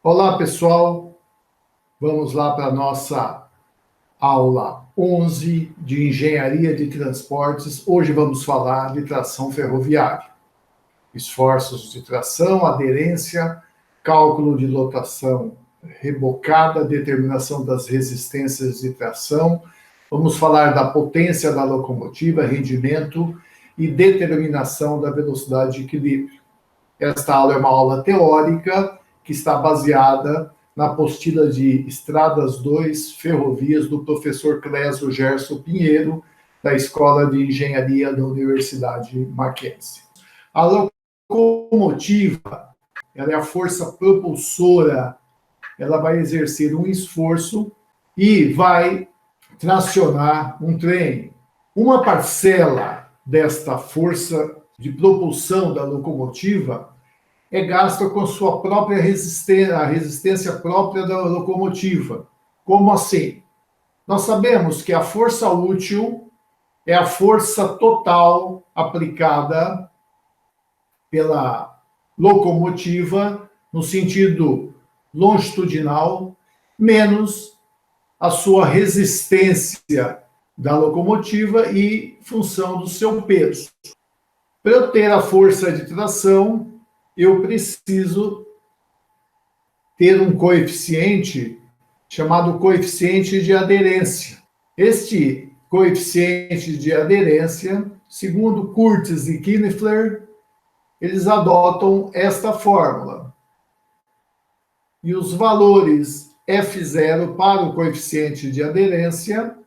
Olá, pessoal. Vamos lá para a nossa aula 11 de Engenharia de Transportes. Hoje vamos falar de tração ferroviária. Esforços de tração, aderência, cálculo de lotação rebocada, determinação das resistências de tração. Vamos falar da potência da locomotiva, rendimento e determinação da velocidade de equilíbrio. Esta aula é uma aula teórica que está baseada na apostila de Estradas 2 Ferrovias do professor Clésio Gerson Pinheiro, da Escola de Engenharia da Universidade Mackenzie. A locomotiva, ela é a força propulsora, ela vai exercer um esforço e vai tracionar um trem. Uma parcela desta força de propulsão da locomotiva é gasta com sua própria resistência, a resistência própria da locomotiva. Como assim? Nós sabemos que a força útil é a força total aplicada pela locomotiva no sentido longitudinal, menos a sua resistência da locomotiva e função do seu peso. Para eu ter a força de tração, eu preciso ter um coeficiente chamado coeficiente de aderência. Este coeficiente de aderência, segundo Curtis e Knifler, eles adotam esta fórmula. E os valores F0 para o coeficiente de aderência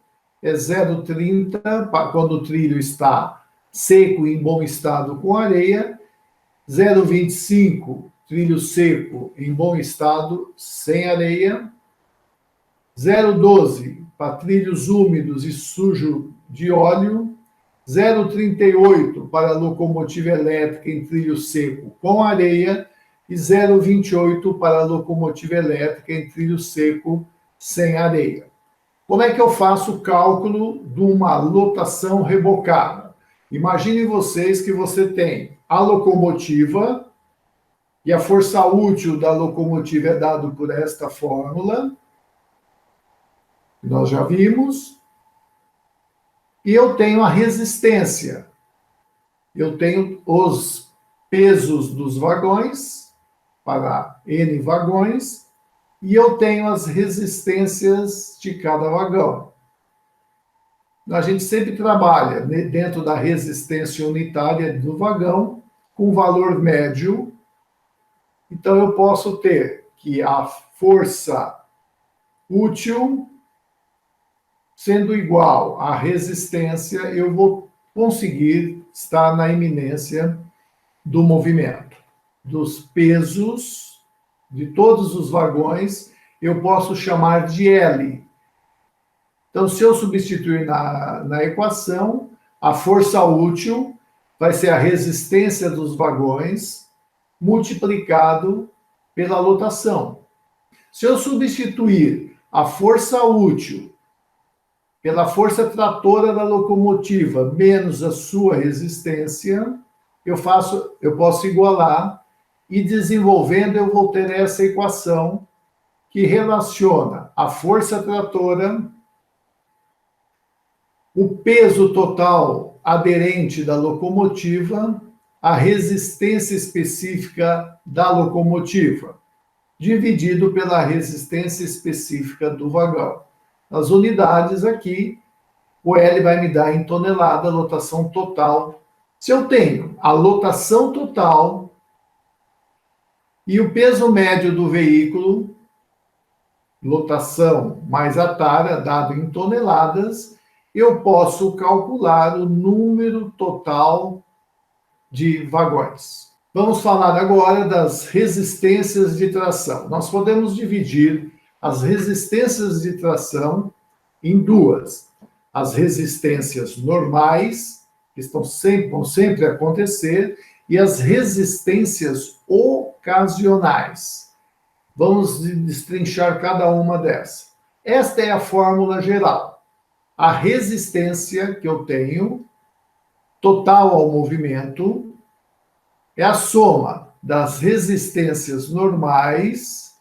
é 0,30 quando o trilho está seco e em bom estado com areia, 0,25 trilho seco em bom estado sem areia, 0,12 para trilhos úmidos e sujo de óleo, 0,38 para locomotiva elétrica em trilho seco com areia e 0,28 para locomotiva elétrica em trilho seco sem areia. Como é que eu faço o cálculo de uma lotação rebocada? Imaginem vocês que você tem a locomotiva e a força útil da locomotiva é dado por esta fórmula, que nós já vimos, e eu tenho a resistência. Eu tenho os pesos dos vagões, para N vagões, e eu tenho as resistências de cada vagão. A gente sempre trabalha dentro da resistência unitária do vagão com valor médio. Então, eu posso ter que a força útil, sendo igual à resistência, eu vou conseguir estar na iminência do movimento. Dos pesos de todos os vagões, eu posso chamar de L. Então, se eu substituir na equação, a força útil vai ser a resistência dos vagões multiplicado pela lotação. Se eu substituir a força útil pela força tratora da locomotiva menos a sua resistência, eu posso igualar e desenvolvendo eu vou ter essa equação que relaciona a força tratora, o peso total aderente da locomotiva, a resistência específica da locomotiva, dividido pela resistência específica do vagão. As unidades aqui, o L vai me dar em tonelada, a lotação total. Se eu tenho a lotação total e o peso médio do veículo, lotação mais a tara, dado em toneladas, eu posso calcular o número total de vagões. Vamos falar agora das resistências de tração. Nós podemos dividir as resistências de tração em duas. As resistências normais, que vão sempre acontecer, e as resistências ocasionais. Vamos destrinchar cada uma dessas. Esta é a fórmula geral. A resistência que eu tenho, total ao movimento, é a soma das resistências normais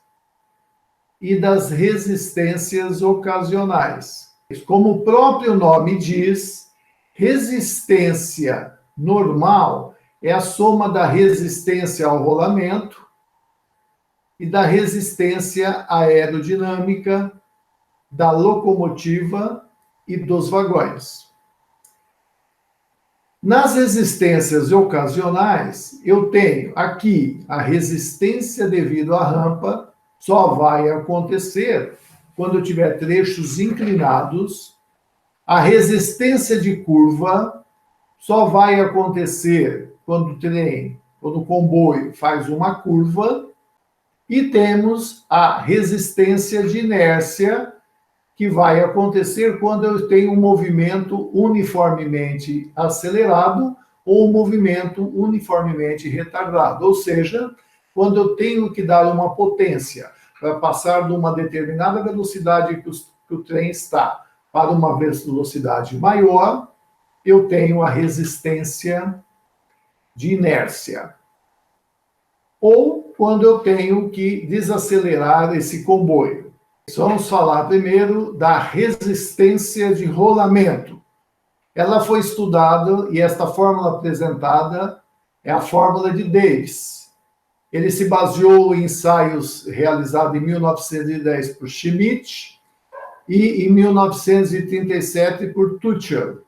e das resistências ocasionais. Como o próprio nome diz, resistência normal é a soma da resistência ao rolamento e da resistência aerodinâmica da locomotiva e dos vagões. Nas resistências ocasionais, eu tenho aqui a resistência devido à rampa, só vai acontecer quando eu tiver trechos inclinados. A resistência de curva só vai acontecer quando o comboio faz uma curva. E temos a resistência de inércia, que vai acontecer quando eu tenho um movimento uniformemente acelerado ou um movimento uniformemente retardado. Ou seja, quando eu tenho que dar uma potência para passar de uma determinada velocidade que o trem está para uma velocidade maior, eu tenho a resistência de inércia. Ou quando eu tenho que desacelerar esse comboio. Vamos falar primeiro da resistência de rolamento. Ela foi estudada e esta fórmula apresentada é a fórmula de Davis. Ele se baseou em ensaios realizados em 1910 por Schmidt e em 1937 por Tuchel,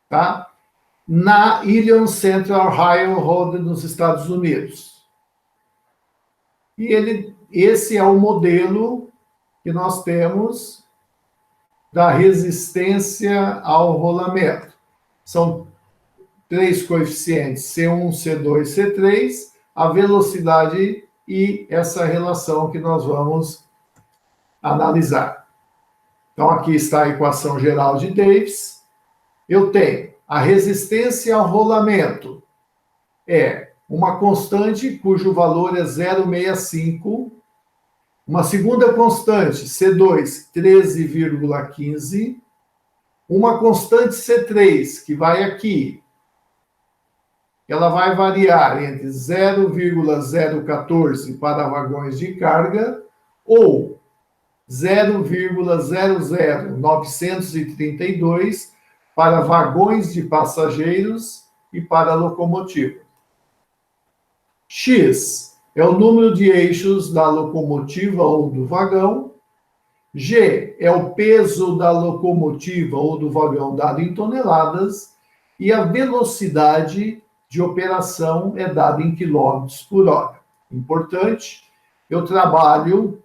tá? Na Ilion Central Railroad nos Estados Unidos. E esse é o modelo que nós temos da resistência ao rolamento. São 3 coeficientes, C1, C2, C3, a velocidade e essa relação que nós vamos analisar. Então, aqui está a equação geral de Davis. Eu tenho a resistência ao rolamento, é uma constante cujo valor é 0,65. Uma segunda constante, C2, 13,15. Uma constante C3, que vai aqui. Ela vai variar entre 0,014 para vagões de carga ou 0,00932 para vagões de passageiros e para locomotiva. X é o número de eixos da locomotiva ou do vagão. G é o peso da locomotiva ou do vagão dado em toneladas. E a velocidade de operação é dada em quilômetros por hora. Importante, eu trabalho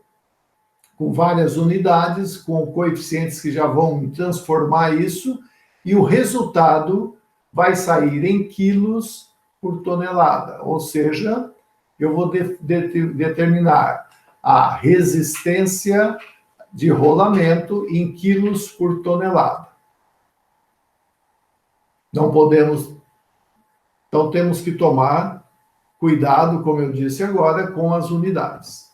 com várias unidades, com coeficientes que já vão transformar isso, e o resultado vai sair em quilos por tonelada, ou seja, eu vou determinar a resistência de rolamento em quilos por tonelada. Não podemos... Então, temos que tomar cuidado, como eu disse agora, com as unidades.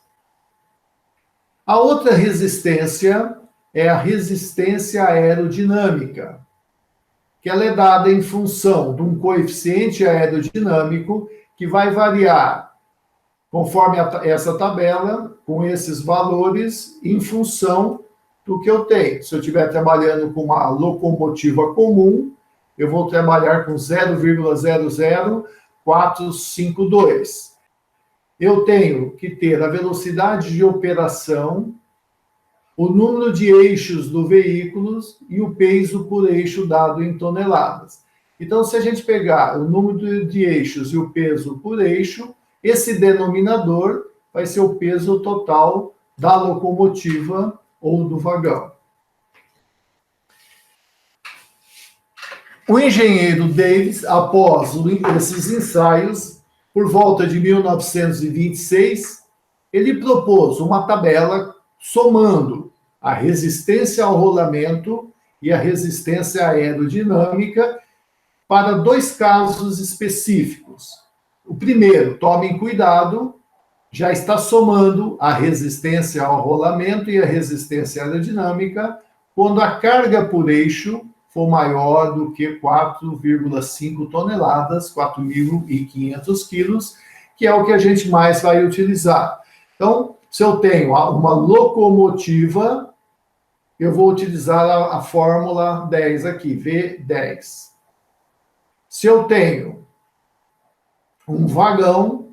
A outra resistência é a resistência aerodinâmica, que ela é dada em função de um coeficiente aerodinâmico que vai variar conforme essa tabela, com esses valores, em função do que eu tenho. Se eu estiver trabalhando com uma locomotiva comum, eu vou trabalhar com 0,00452. Eu tenho que ter a velocidade de operação, o número de eixos do veículo e o peso por eixo dado em toneladas. Então, se a gente pegar o número de eixos e o peso por eixo, esse denominador vai ser o peso total da locomotiva ou do vagão. O engenheiro Davis, após esses ensaios, por volta de 1926, ele propôs uma tabela somando a resistência ao rolamento e a resistência aerodinâmica para 2 casos específicos. O primeiro, tomem cuidado, já está somando a resistência ao rolamento e a resistência aerodinâmica quando a carga por eixo for maior do que 4,5 toneladas, 4.500 quilos, que é o que a gente mais vai utilizar. Então, Se eu tenho uma locomotiva, eu vou utilizar a fórmula 10 aqui, V10. Se eu tenho um vagão,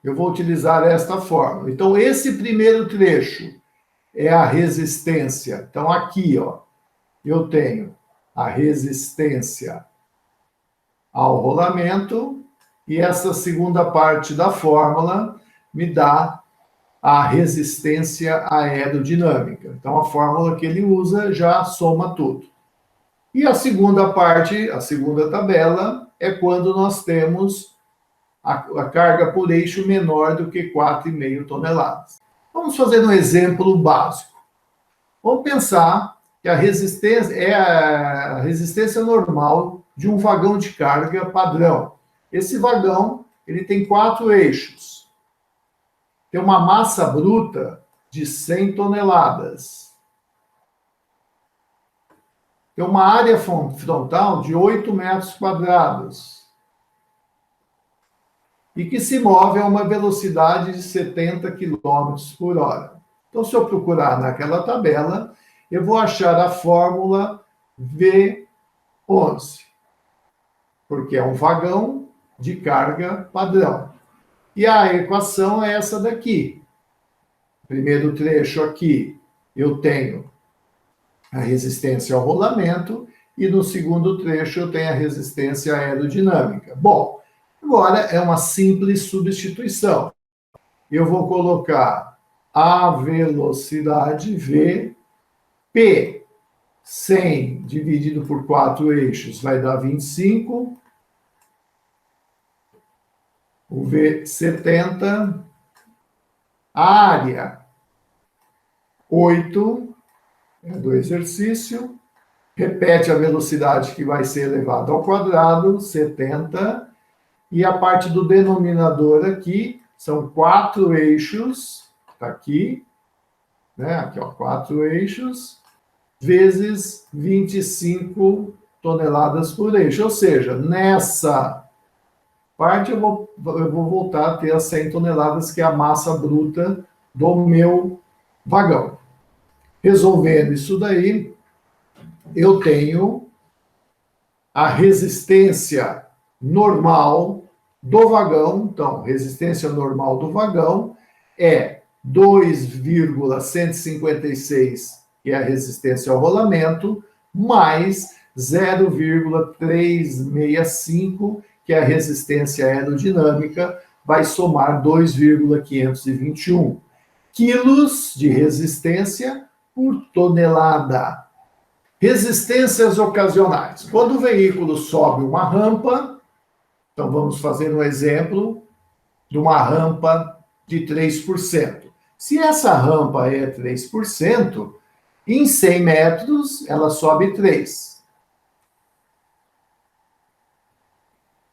eu vou utilizar esta fórmula. Então, esse primeiro trecho é a resistência. Então, aqui, ó, eu tenho a resistência ao rolamento, e essa segunda parte da fórmula me dá a resistência aerodinâmica. Então, a fórmula que ele usa já soma tudo. E a segunda parte, a segunda tabela, é quando nós temos a carga por eixo menor do que 4,5 toneladas. Vamos fazer um exemplo básico. Vamos pensar que a resistência é a resistência normal de um vagão de carga padrão. Esse vagão, ele tem 4 eixos. Tem uma massa bruta de 100 toneladas. Tem uma área frontal de 8 metros quadrados. E que se move a uma velocidade de 70 km por hora. Então, se eu procurar naquela tabela, eu vou achar a fórmula V11, porque é um vagão de carga padrão. E a equação é essa daqui. Primeiro trecho aqui, eu tenho a resistência ao rolamento, e no segundo trecho eu tenho a resistência aerodinâmica. Bom, agora é uma simples substituição. Eu vou colocar a velocidade V, P, 100 dividido por 4 eixos vai dar 25, o V 70, a área 8, é do exercício, repete a velocidade que vai ser elevada ao quadrado, 70, e a parte do denominador aqui são 4 eixos, está aqui, né? Aqui, ó, 4 eixos, vezes 25 toneladas por eixo. Ou seja, nessa parte eu vou voltar a ter as 100 toneladas, que é a massa bruta do meu vagão. Resolvendo isso daí, eu tenho a resistência normal do vagão. Então, resistência normal do vagão é 2,156, que é a resistência ao rolamento, mais 0,365, que é a resistência aerodinâmica, vai somar 2,521 quilos de resistência por tonelada. Resistências ocasionais. Quando o veículo sobe uma rampa, então vamos fazer um exemplo de uma rampa de 3%. Se essa rampa é 3%, em 100 metros ela sobe 3.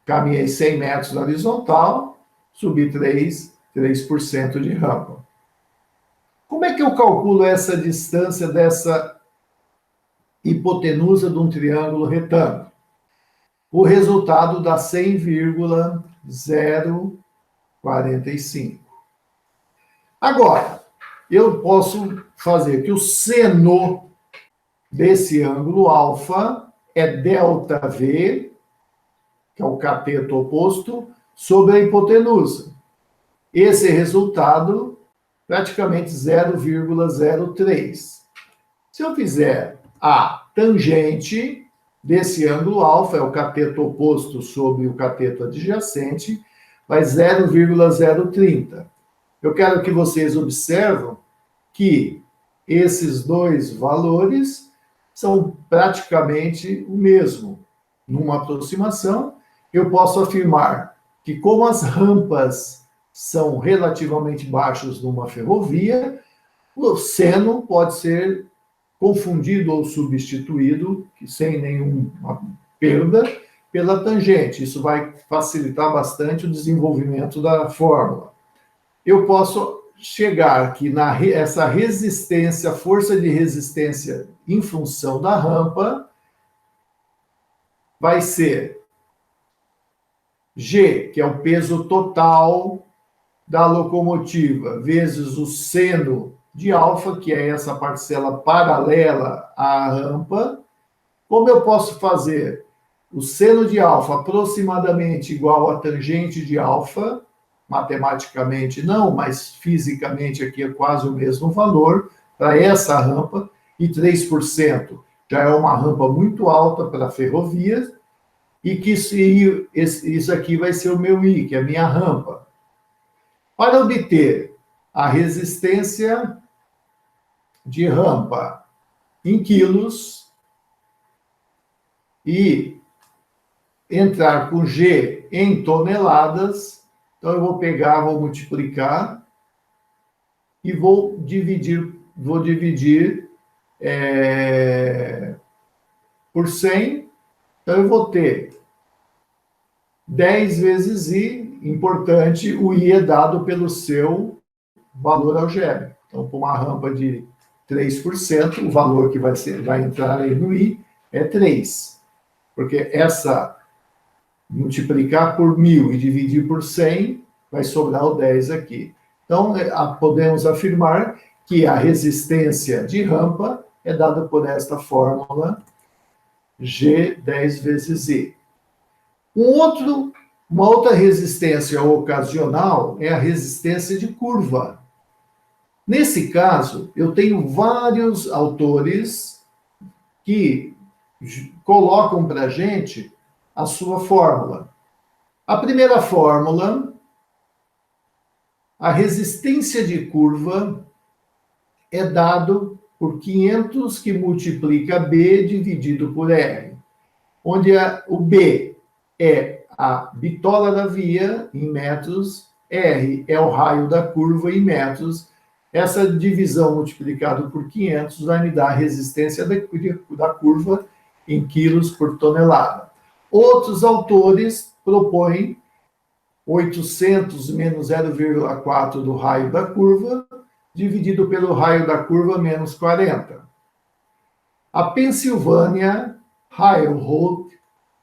Caminhei 100 metros na horizontal, subi 3% de rampa. Como é que eu calculo essa distância dessa hipotenusa de um triângulo retângulo? O resultado dá 100,045. Agora, eu posso fazer que o seno desse ângulo alfa é ΔV, que é o cateto oposto, sobre a hipotenusa. Esse resultado, praticamente 0,03. Se eu fizer a tangente desse ângulo alfa, é o cateto oposto sobre o cateto adjacente, vai 0,030. Eu quero que vocês observem que esses dois valores são praticamente o mesmo. Numa aproximação, eu posso afirmar que, como as rampas são relativamente baixas numa ferrovia, o seno pode ser confundido ou substituído, sem nenhuma perda, pela tangente. Isso vai facilitar bastante o desenvolvimento da fórmula. Eu posso chegar que essa resistência, força de resistência em função da rampa, vai ser G, que é o peso total da locomotiva vezes o seno de alfa, que é essa parcela paralela à rampa. Como eu posso fazer o seno de alfa aproximadamente igual a tangente de alfa, matematicamente não, mas fisicamente aqui é quase o mesmo valor para essa rampa, e 3% já é uma rampa muito alta para ferrovias, e que isso aqui vai ser o meu I, que é a minha rampa. Para obter a resistência de rampa em quilos e entrar com G em toneladas, então eu vou pegar, vou multiplicar e vou dividir por 100. Então eu vou ter 10 vezes I, importante, o I é dado pelo seu valor algébrico. Então, para uma rampa de 3%, o valor que vai entrar aí no I é 3. Porque multiplicar por 1.000 e dividir por 100, vai sobrar o 10 aqui. Então, podemos afirmar que a resistência de rampa é dada por esta fórmula G 10 vezes I. Uma outra resistência ocasional é a resistência de curva. Nesse caso, eu tenho vários autores que colocam para a gente a sua fórmula. A primeira fórmula, a resistência de curva é dado por 500 que multiplica B dividido por R, onde o B é a bitola da via em metros, R é o raio da curva em metros. Essa divisão multiplicada por 500 vai me dar a resistência da curva em quilos por tonelada. Outros autores propõem 800 menos 0,4 do raio da curva, dividido pelo raio da curva menos 40. A Pennsylvania Railroad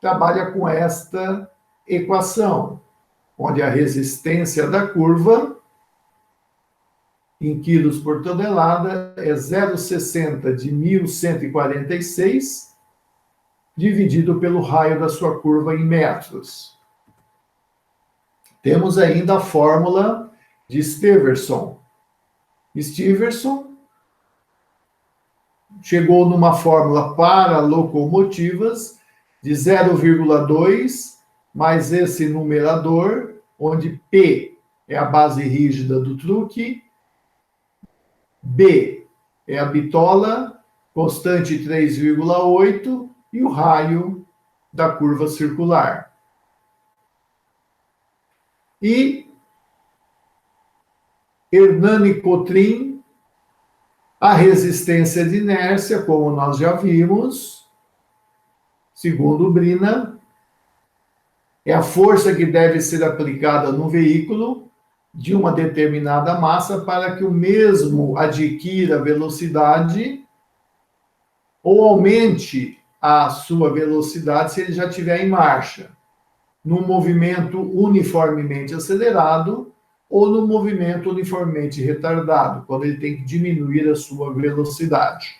trabalha com esta equação, onde a resistência da curva em quilos por tonelada é 0,60 de 1.146, dividido pelo raio da sua curva em metros. Temos ainda a fórmula de Steverson. Steverson chegou numa fórmula para locomotivas de 0,2 mais esse numerador, onde P é a base rígida do truque, B é a bitola, constante 3,8 e o raio da curva circular. E Hernani Cotrim, a resistência de inércia, como nós já vimos, segundo Brina, é a força que deve ser aplicada no veículo de uma determinada massa para que o mesmo adquira velocidade ou aumente a sua velocidade se ele já estiver em marcha, num movimento uniformemente acelerado ou no movimento uniformemente retardado, quando ele tem que diminuir a sua velocidade.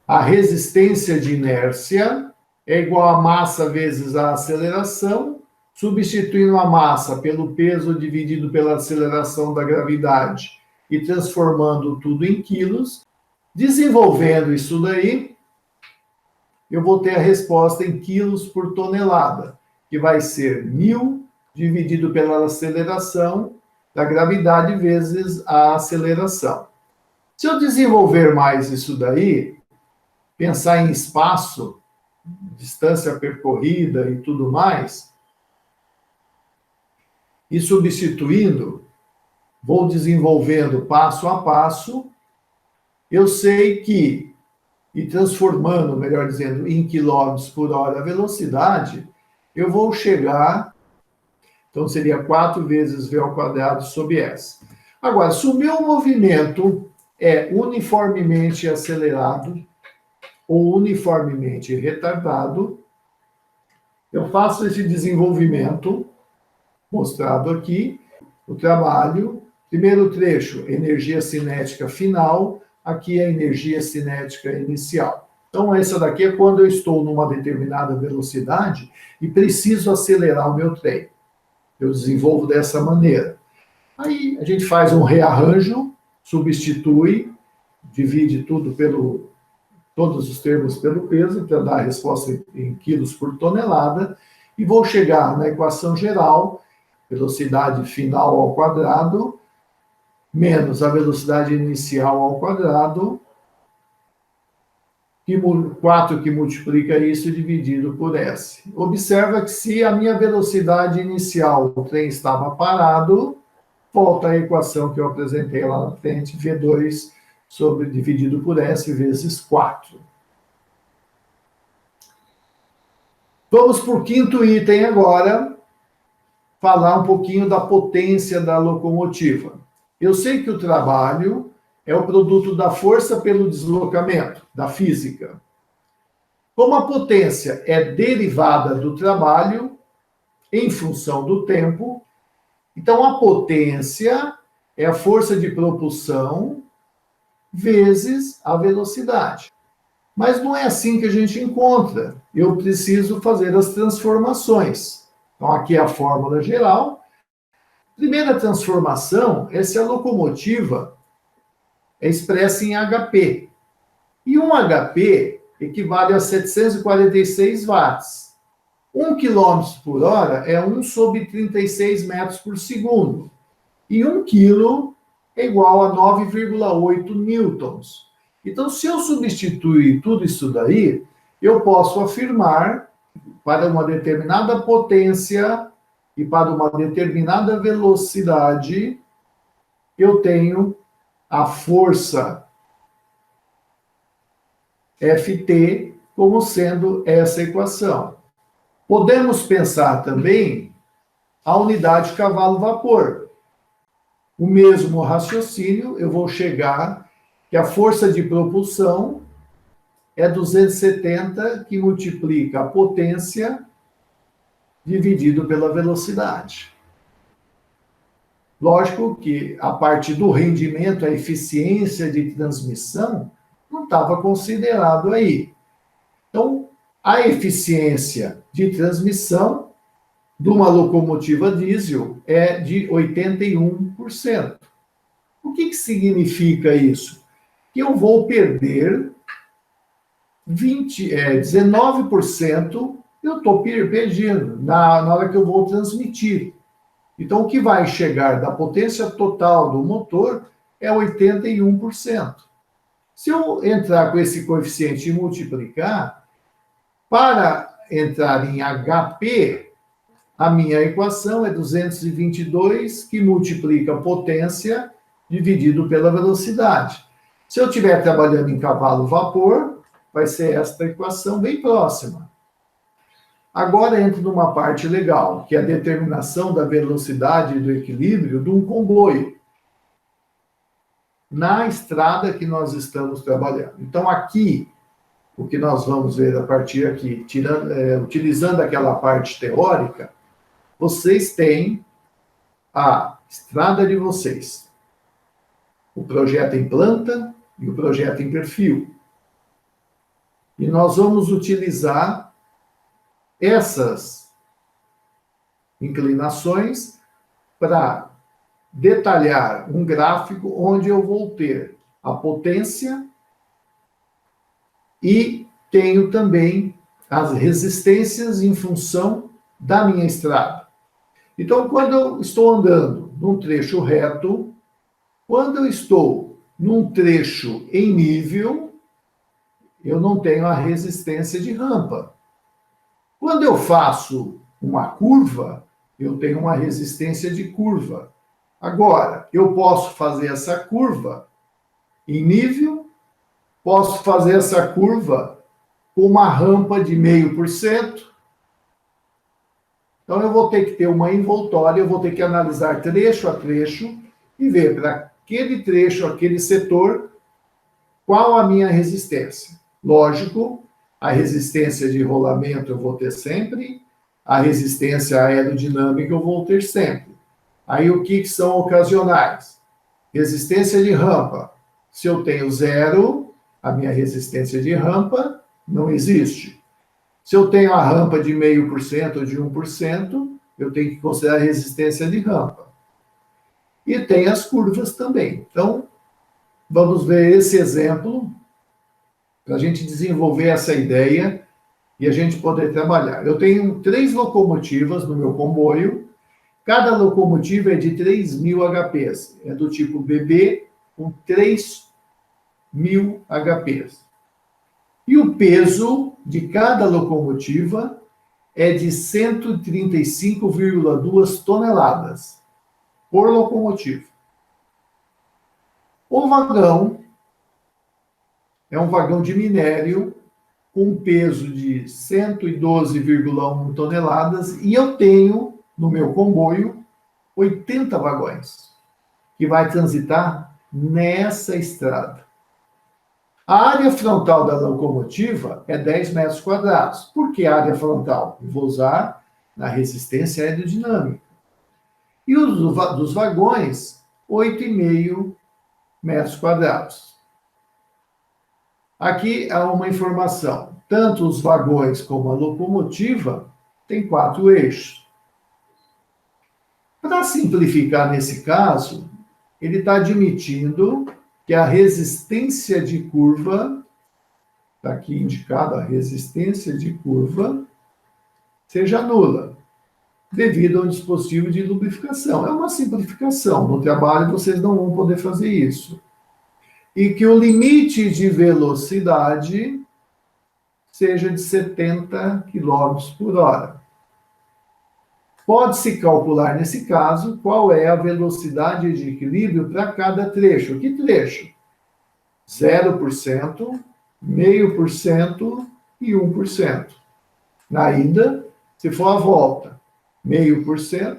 A resistência de inércia é igual a massa vezes a aceleração, substituindo a massa pelo peso dividido pela aceleração da gravidade e transformando tudo em quilos. Desenvolvendo isso daí, eu vou ter a resposta em quilos por tonelada, que vai ser 1.000 dividido pela aceleração da gravidade vezes a aceleração. Se eu desenvolver mais isso daí, pensar em espaço, distância percorrida e tudo mais, e substituindo, vou desenvolvendo passo a passo, eu sei que, e transformando, melhor dizendo, em quilômetros por hora a velocidade, eu vou chegar, então seria 4 vezes V ao quadrado sobre S. Agora, se o meu movimento é uniformemente acelerado ou uniformemente retardado, eu faço esse desenvolvimento mostrado aqui, o trabalho. Primeiro trecho, energia cinética final, aqui é a energia cinética inicial. Então, essa daqui é quando eu estou numa determinada velocidade e preciso acelerar o meu trem. Eu desenvolvo dessa maneira. Aí a gente faz um rearranjo, substitui, divide todos os termos pelo peso, para dar a resposta em quilos por tonelada, e vou chegar na equação geral, velocidade final ao quadrado, menos a velocidade inicial ao quadrado, 4 que multiplica isso dividido por S. Observa que se a minha velocidade inicial, o trem estava parado, volta a equação que eu apresentei lá na frente, V2 dividido por S vezes 4. Vamos para o quinto item agora, falar um pouquinho da potência da locomotiva. Eu sei que o trabalho é o produto da força pelo deslocamento, da física. Como a potência é derivada do trabalho em função do tempo, então a potência é a força de propulsão vezes a velocidade. Mas não é assim que a gente encontra. Eu preciso fazer as transformações. Então aqui é a fórmula geral. Primeira transformação é se a locomotiva é expressa em HP. E um HP equivale a 746 watts. 1 km por hora é 1 sobre 36 metros por segundo. E 1 quilo é igual a 9,8 newtons. Então, se eu substituir tudo isso daí, eu posso afirmar, para uma determinada potência e para uma determinada velocidade, eu tenho a força Ft como sendo essa equação. Podemos pensar também a unidade cavalo-vapor. O mesmo raciocínio, eu vou chegar que a força de propulsão é 270, que multiplica a potência dividido pela velocidade. Lógico que a parte do rendimento, a eficiência de transmissão, não estava considerado aí. Então, a eficiência de transmissão de uma locomotiva diesel é de 81%. O que significa isso? Que eu vou perder 19%, eu estou perdendo na hora que eu vou transmitir. Então, o que vai chegar da potência total do motor é 81%. Se eu entrar com esse coeficiente e multiplicar, para entrar em HP, a minha equação é 222, que multiplica a potência dividido pela velocidade. Se eu estiver trabalhando em cavalo-vapor, vai ser esta equação bem próxima. Agora entra numa parte legal, que é a determinação da velocidade e do equilíbrio de um comboio na estrada que nós estamos trabalhando. Então, aqui, o que nós vamos ver a partir aqui, utilizando aquela parte teórica, vocês têm a estrada de vocês, o projeto em planta e o projeto em perfil. E nós vamos utilizar essas inclinações para detalhar um gráfico onde eu vou ter a potência e tenho também as resistências em função da minha estrada. Então, quando eu estou andando num trecho reto, quando eu estou num trecho em nível, eu não tenho a resistência de rampa. Quando eu faço uma curva, eu tenho uma resistência de curva. Agora, eu posso fazer essa curva em nível, posso fazer essa curva com uma rampa de 0,5%. Então, eu vou ter que ter uma envoltória, eu vou ter que analisar trecho a trecho e ver para aquele trecho, aquele setor, qual a minha resistência. Lógico, a resistência de rolamento eu vou ter sempre, a resistência aerodinâmica eu vou ter sempre. Aí o que são ocasionais? Resistência de rampa. Se eu tenho 0, a minha resistência de rampa não existe. Se eu tenho a rampa de 0,5% ou de 1%, eu tenho que considerar a resistência de rampa. E tem as curvas também. Então, vamos ver esse exemplo para a gente desenvolver essa ideia e a gente poder trabalhar. Eu tenho 3 locomotivas no meu comboio. Cada locomotiva é de 3.000 HPs. É do tipo BB com 3.000 HPs. E o peso de cada locomotiva é de 135,2 toneladas por locomotiva. O vagão é um vagão de minério com peso de 112,1 toneladas e eu tenho no meu comboio 80 vagões que vai transitar nessa estrada. A área frontal da locomotiva é 10 metros quadrados. Por que área frontal? Eu vou usar na resistência aerodinâmica. E os dos vagões, 8,5 metros quadrados. Aqui há uma informação. Tanto os vagões como a locomotiva têm 4 eixos. Para simplificar nesse caso, ele está admitindo que a resistência de curva, está aqui indicado a resistência de curva, seja nula, devido a um dispositivo de lubrificação. É uma simplificação. No trabalho vocês não vão poder fazer isso. E que o limite de velocidade seja de 70 km por hora. Pode-se calcular, nesse caso, qual é a velocidade de equilíbrio para cada trecho. Que trecho? 0%, 0,5% e 1%. Na ida, se for a volta, 0,5%,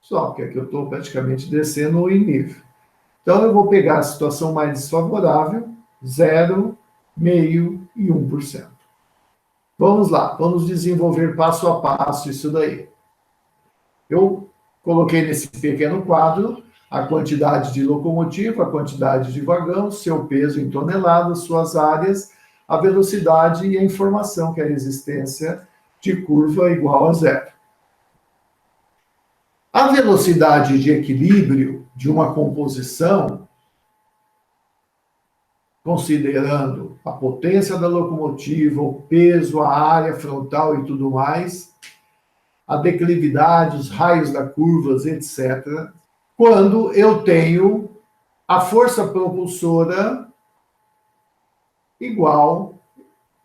só porque aqui eu estou praticamente descendo em nível. Então, eu vou pegar a situação mais desfavorável, 0, 0,5% e 1%. Vamos lá, vamos desenvolver passo a passo isso daí. Eu coloquei nesse pequeno quadro a quantidade de locomotiva, a quantidade de vagão, seu peso em toneladas, suas áreas, a velocidade e a informação, que é a resistência de curva igual a 0. A velocidade de equilíbrio de uma composição, considerando a potência da locomotiva, o peso, a área frontal e tudo mais, a declividade, os raios da curvas, etc., quando eu tenho a força propulsora igual,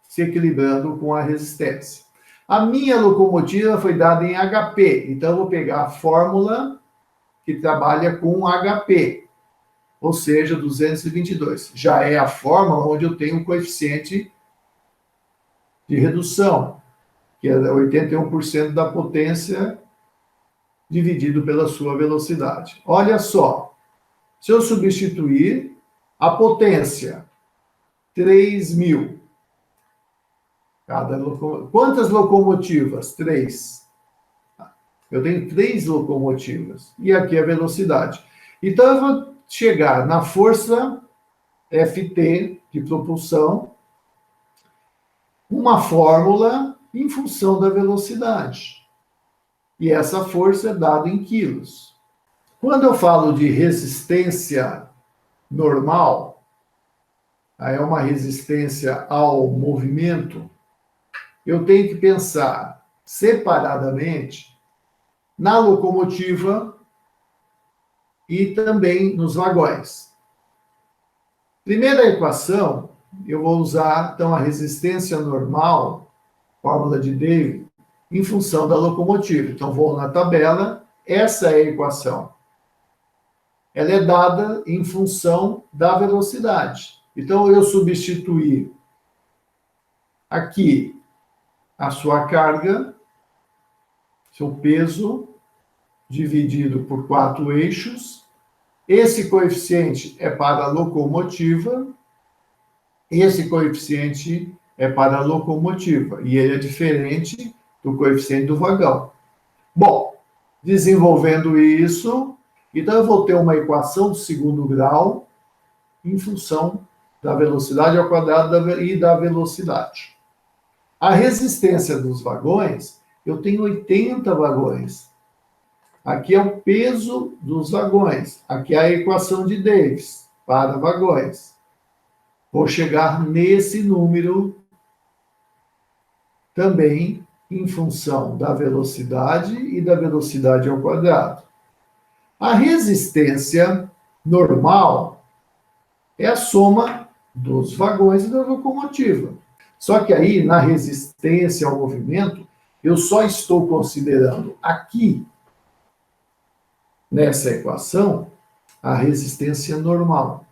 se equilibrando com a resistência. A minha locomotiva foi dada em HP, então eu vou pegar a fórmula que trabalha com HP, ou seja, 222. Já é a fórmula onde eu tenho um coeficiente de redução, que é 81% da potência dividido pela sua velocidade. Olha só, se eu substituir a potência, 3.000, quantas locomotivas? 3. Eu tenho 3 locomotivas. E aqui a velocidade. Então, eu vou chegar na força Ft de propulsão, uma fórmula em função da velocidade. E essa força é dada em quilos. Quando eu falo de resistência normal, é uma resistência ao movimento, eu tenho que pensar separadamente na locomotiva e também nos vagões. Primeira equação, eu vou usar, então, a resistência normal, fórmula de Davy, em função da locomotiva. Então, vou na tabela, essa é a equação. Ela é dada em função da velocidade. Então, eu substituir aqui a sua carga, seu peso, dividido por 4 eixos. Esse coeficiente é para a locomotiva, esse coeficiente é para a locomotiva, e ele é diferente do coeficiente do vagão. Bom, Desenvolvendo isso, então eu vou ter uma equação do segundo grau em função da velocidade ao quadrado e da velocidade. A resistência dos vagões, eu tenho 80 vagões. Aqui é o peso dos vagões. Aqui é a equação de Davis para vagões. Vou chegar nesse número também em função da velocidade e da velocidade ao quadrado. A resistência normal é a soma dos vagões e da locomotiva. Só que aí, na resistência ao movimento, eu só estou considerando aqui, nessa equação, a resistência normal,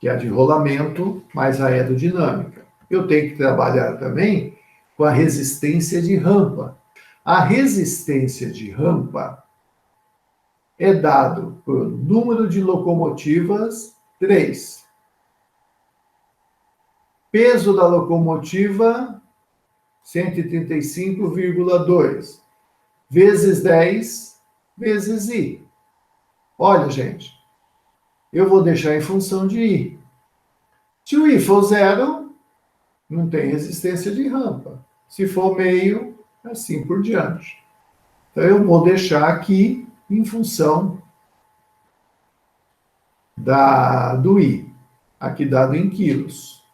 que é a de rolamento mais a aerodinâmica. Eu tenho que trabalhar também com a resistência de rampa. A resistência de rampa é dado por número de locomotivas 3. Peso da locomotiva 135,2 vezes 10 vezes I. Olha, gente, eu vou deixar em função de I. Se o I for zero, não tem resistência de rampa. Se for meio, assim por diante. Então, eu vou deixar aqui em função do I, aqui dado em quilos.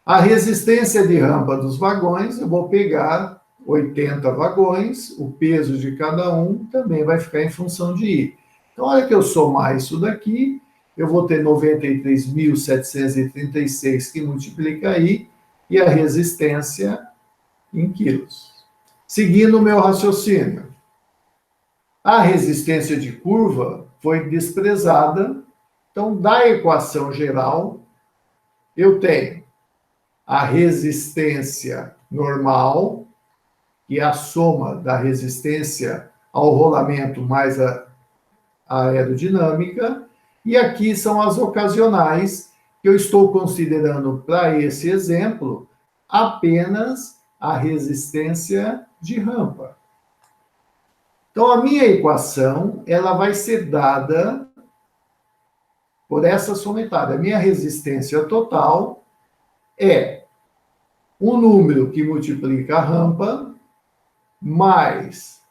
A resistência de rampa dos vagões, eu vou pegar 80 vagões, o peso de cada um também vai ficar em função de I. Então, a hora que eu somar isso daqui, eu vou ter 93.736 que multiplica I, e a resistência em quilos. Seguindo o meu raciocínio, a resistência de curva foi desprezada, então, da equação geral, eu tenho a resistência normal, que é a soma da resistência ao rolamento mais a aerodinâmica, e aqui são as ocasionais, que eu estou considerando para esse exemplo apenas a resistência de rampa. Então, a minha equação, ela vai ser dada por essa somatória. A minha resistência total é um número que multiplica a rampa mais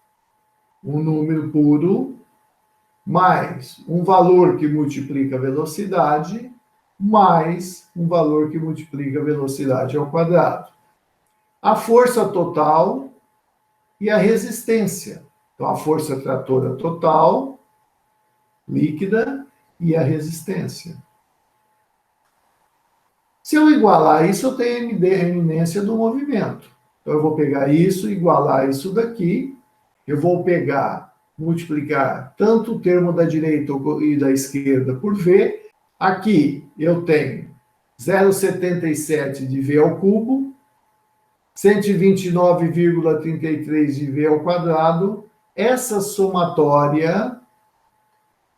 um número puro mais um valor que multiplica a velocidade mais um valor que multiplica a velocidade ao quadrado. A força total e a resistência. Então, a força tratora total, líquida, e a resistência. Se eu igualar isso, eu tenho a eminência do movimento. Então, eu vou pegar isso, igualar isso daqui, eu vou pegar, multiplicar tanto o termo da direita e da esquerda por V. Aqui eu tenho 0,77 de V ao cubo, 129,33 de V ao quadrado. Essa somatória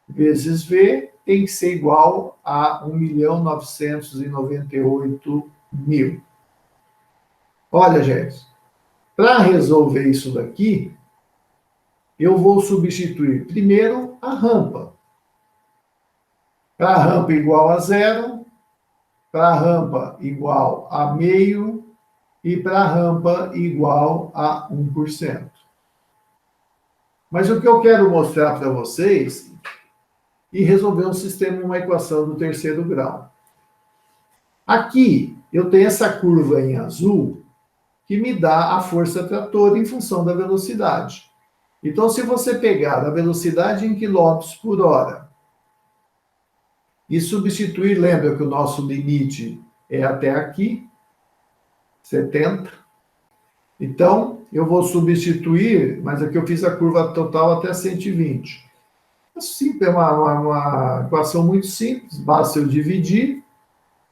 vezes V tem que ser igual a 1.998.000. Olha, gente, para resolver isso daqui, eu vou substituir primeiro a rampa. Para a rampa igual a zero, para a rampa igual a meio e para a rampa igual a 1%. Mas o que eu quero mostrar para vocês é resolver um sistema, uma equação do terceiro grau. Aqui eu tenho essa curva em azul que me dá a força tratora em função da velocidade. Então, se você pegar a velocidade em quilômetros por hora e substituir, lembra que o nosso limite é até aqui, 70. Então, eu vou substituir, mas aqui eu fiz a curva total até 120. Sim, é uma equação muito simples, basta eu dividir.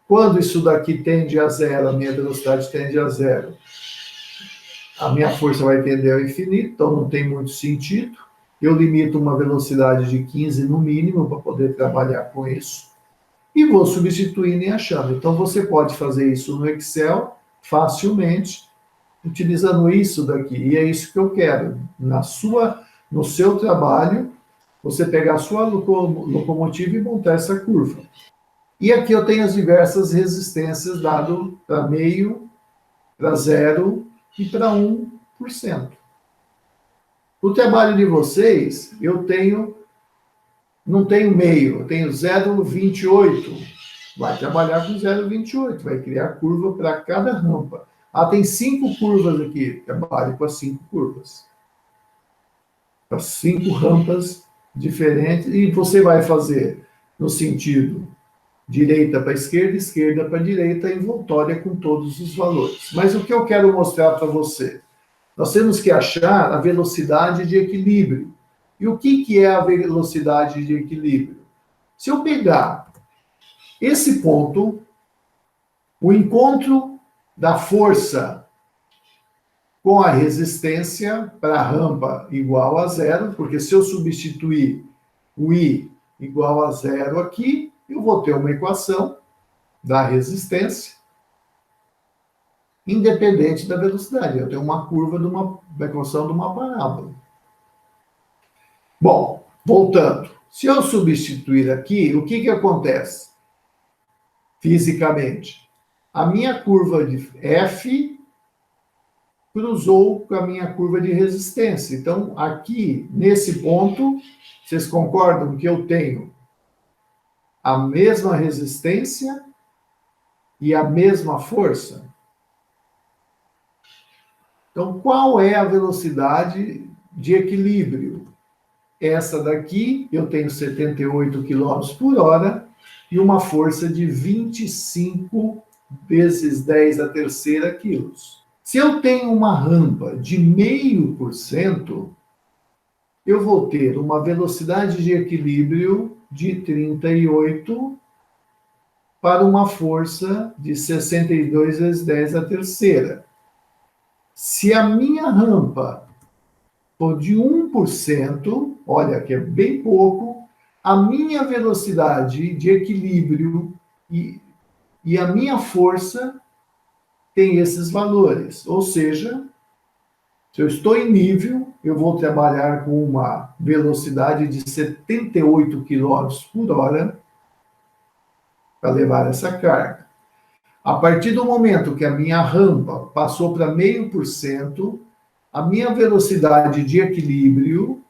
Quando isso daqui tende a zero, a minha velocidade tende a zero, a minha força vai tender ao infinito, então não tem muito sentido. Eu limito uma velocidade de 15 no mínimo para poder trabalhar com isso. E vou substituindo e achando. Então, você pode fazer isso no Excel facilmente, utilizando isso daqui. E é isso que eu quero. No seu trabalho, você pegar a sua locomotiva e montar essa curva. E aqui eu tenho as diversas resistências dado para meio, para 0 e para 1%. O trabalho de vocês, não tenho meio, eu tenho 0,28. Vai trabalhar com 0,28, vai criar curva para cada rampa. Tem 5 curvas aqui, trabalhe com as 5 curvas. As 5 rampas diferentes, e você vai fazer no sentido direita para esquerda, esquerda para direita, envoltória com todos os valores. Mas o que eu quero mostrar para você? Nós temos que achar a velocidade de equilíbrio. E o que é a velocidade de equilíbrio? Se eu pegar esse ponto, o encontro da força com a resistência para a rampa igual a 0, porque se eu substituir o I igual a 0 aqui, eu vou ter uma equação da resistência independente da velocidade. Eu tenho uma curva da equação de uma parábola. Bom, voltando. Se eu substituir aqui, o que acontece fisicamente? A minha curva de F cruzou com a minha curva de resistência. Então, aqui, nesse ponto, vocês concordam que eu tenho a mesma resistência e a mesma força? Então, qual é a velocidade de equilíbrio? Essa daqui, eu tenho 78 km por hora e uma força de 25 vezes 10 a terceira quilos. Se eu tenho uma rampa de 0,5%, eu vou ter uma velocidade de equilíbrio de 38 para uma força de 62 vezes 10 a terceira. Se a minha rampa for de 1%, olha que é bem pouco, a minha velocidade de equilíbrio e a minha força tem esses valores. Ou seja, se eu estou em nível, eu vou trabalhar com uma velocidade de 78 km por hora para levar essa carga. A partir do momento que a minha rampa passou para 0,5%, a minha velocidade de equilíbrio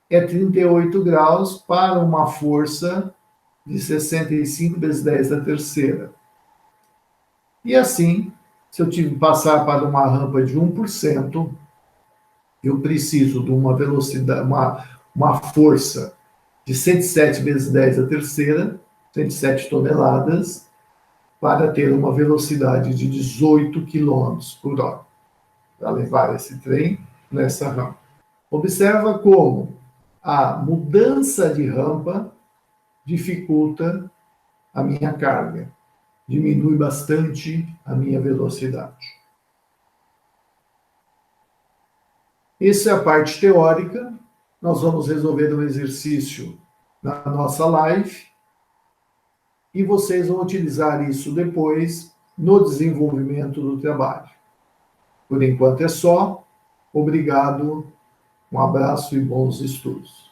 é 38 graus para uma força de 65 vezes 10 a terceira. E assim, se eu passar para uma rampa de 1%, eu preciso de uma velocidade, uma força de 107 vezes 10 a terceira, 107 toneladas, para ter uma velocidade de 18 km por hora, para levar esse trem nessa rampa. Observa como a mudança de rampa dificulta a minha carga, diminui bastante a minha velocidade. Essa é a parte teórica. Nós vamos resolver um exercício na nossa live e vocês vão utilizar isso depois no desenvolvimento do trabalho. Por enquanto é só. Obrigado, um abraço e bons estudos.